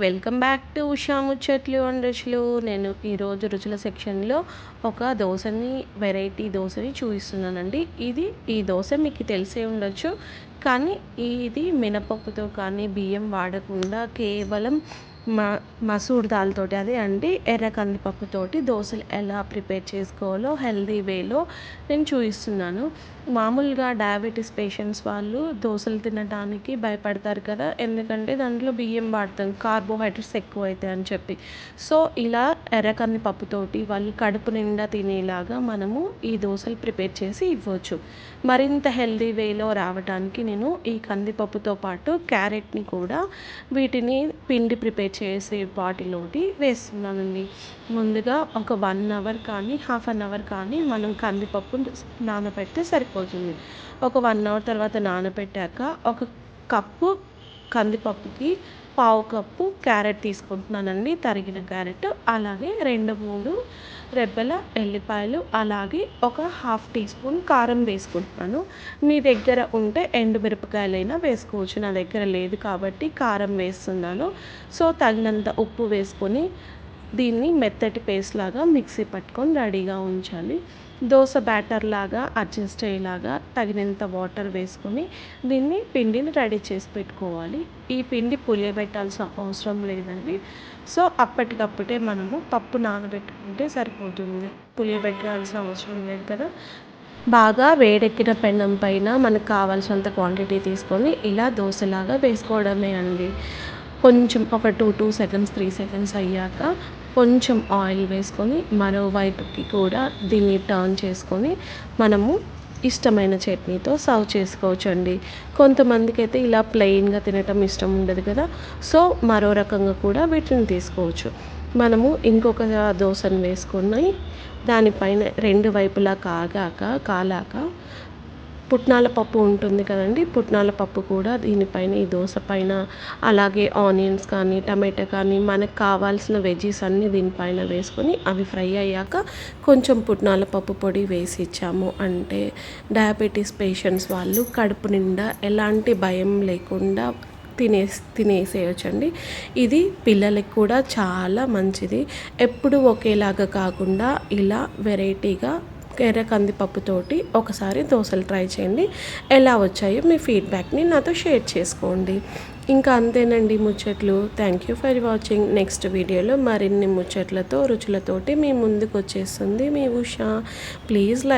Welcome back to Usha ముచ్చట్లు and రుచులు. నేను ఈరోజు రుచుల సెక్షన్లో ఒక దోశని వెరైటీ దోశని చూపిస్తున్నానండి. ఈ దోశ మీకు తెలిసే ఉండొచ్చు, కానీ ఇది మినపప్పుతో కానీ బియ్యం వాడకుండా కేవలం మసూర్ దాల్ తోటి, అదే అండి ఎర్ర కందిపప్పుతోటి దోశలు ఎలా ప్రిపేర్ చేసుకోవాలో హెల్దీ వేలో నేను చూపిస్తున్నాను. మామూలుగా డయాబెటీస్ పేషెంట్స్ వాళ్ళు దోశలు తినడానికి భయపడతారు కదా, ఎందుకంటే దాంట్లో బియ్యం వాడతాం, కార్బోహైడ్రేట్స్ ఎక్కువ అవుతాయి అని చెప్పి. సో ఇలా ఎర్ర కందిపప్పుతోటి వాళ్ళు కడుపు నిండా తినేలాగా మనము ఈ దోశలు ప్రిపేర్ చేసి ఇవ్వచ్చు. మరింత హెల్దీ వేలో రావడానికి నేను ఈ కందిపప్పుతో పాటు క్యారెట్ని కూడా వీటిని పిండి ప్రిపేర్ చేసే వాటిలోటి వేస్తున్నానండి. ముందుగా ఒక 1 అవర్ కానీ హాఫ్ అన్ అవర్ కానీ మనం కందిపప్పు నానబెడితే సరిపోతుంది. ఒక 1 అవర్ తర్వాత నానబెట్టాక ఒక కప్పు కందిపప్పుకి పావు కప్పు క్యారెట్ తీసుకుంటున్నానండి, తరిగిన క్యారెట్. అలాగే 2-3 రెబ్బల ఎల్లిపాయలు, అలాగే ఒక హాఫ్ టీ స్పూన్ కారం వేసుకుంటున్నాను. మీ దగ్గర ఉంటే ఎండుమిరపకాయలైనా వేసుకోవచ్చు, నా దగ్గర లేదు కాబట్టి కారం వేస్తున్నాను. సో తగినంత ఉప్పు వేసుకొని దీన్ని మెత్తటి పేస్ట్ లాగా మిక్సీ పట్టుకొని రెడీగా ఉంచాలి. దోశ బ్యాటర్ లాగా అడ్జస్ట్ అయ్యేలాగా తగినంత వాటర్ వేసుకొని దీన్ని పిండిని రెడీ చేసి పెట్టుకోవాలి. ఈ పిండి పులియబెట్టాల్సిన అవసరం లేదండి. సో అప్పటికప్పుడే మనము పప్పు నానబెట్టుకుంటే సరిపోతుంది, పులియబెట్టాల్సిన అవసరం లేదు కదా. బాగా వేడెక్కిన పెనం పైన మనకు కావాల్సినంత క్వాంటిటీ తీసుకొని ఇలా దోశలాగా వేసుకోవడమే అండి. కొంచెం ఒక 2 సెకండ్స్ 3 సెకండ్స్ అయ్యాక కొంచెం ఆయిల్ వేసుకొని మరోవైపుకి కూడా దీన్ని టర్న్ చేసుకొని మనము ఇష్టమైన చట్నీతో సర్వ్ చేసుకోవచ్చు అండి. కొంతమందికి అయితే ఇలా ప్లెయిన్గా తినటం ఇష్టం ఉండదు కదా, సో మరో రకంగా కూడా వీటిని తీసుకోవచ్చు. మనము ఇంకొక దోశను వేసుకొని దానిపైన 2 వైపులా కాలాక పుట్నాల పప్పు ఉంటుంది కదండి, పుట్నాల పప్పు కూడా దీనిపైన ఈ దోశ పైన, అలాగే ఆనియన్స్ కానీ టమాటా కానీ మనకు కావాల్సిన వెజ్జీస్ అన్నీ దీనిపైన వేసుకొని అవి ఫ్రై అయ్యాక కొంచెం పుట్నాల పప్పు పొడి వేసి ఇచ్చాము అంటే డయాబెటీస్ పేషెంట్స్ వాళ్ళు కడుపు నిండా ఎలాంటి భయం లేకుండా తినేసేయచ్చండి. ఇది పిల్లలకి కూడా చాలా మంచిది. ఎప్పుడు ఒకేలాగా కాకుండా ఇలా వెరైటీగా ఎర్ర కందిపప్పుతోటి ఒకసారి దోశలు ట్రై చేయండి. ఎలా వచ్చాయో మీ ఫీడ్బ్యాక్ని నాతో షేర్ చేసుకోండి. ఇంకా అంతేనండి ముచ్చట్లు. Thank you for watching. Next వీడియోలో మరిన్ని ముచ్చట్లతో రుచులతోటి మీ ముందుకు వచ్చేస్తుంది మీ ఉషా. Please like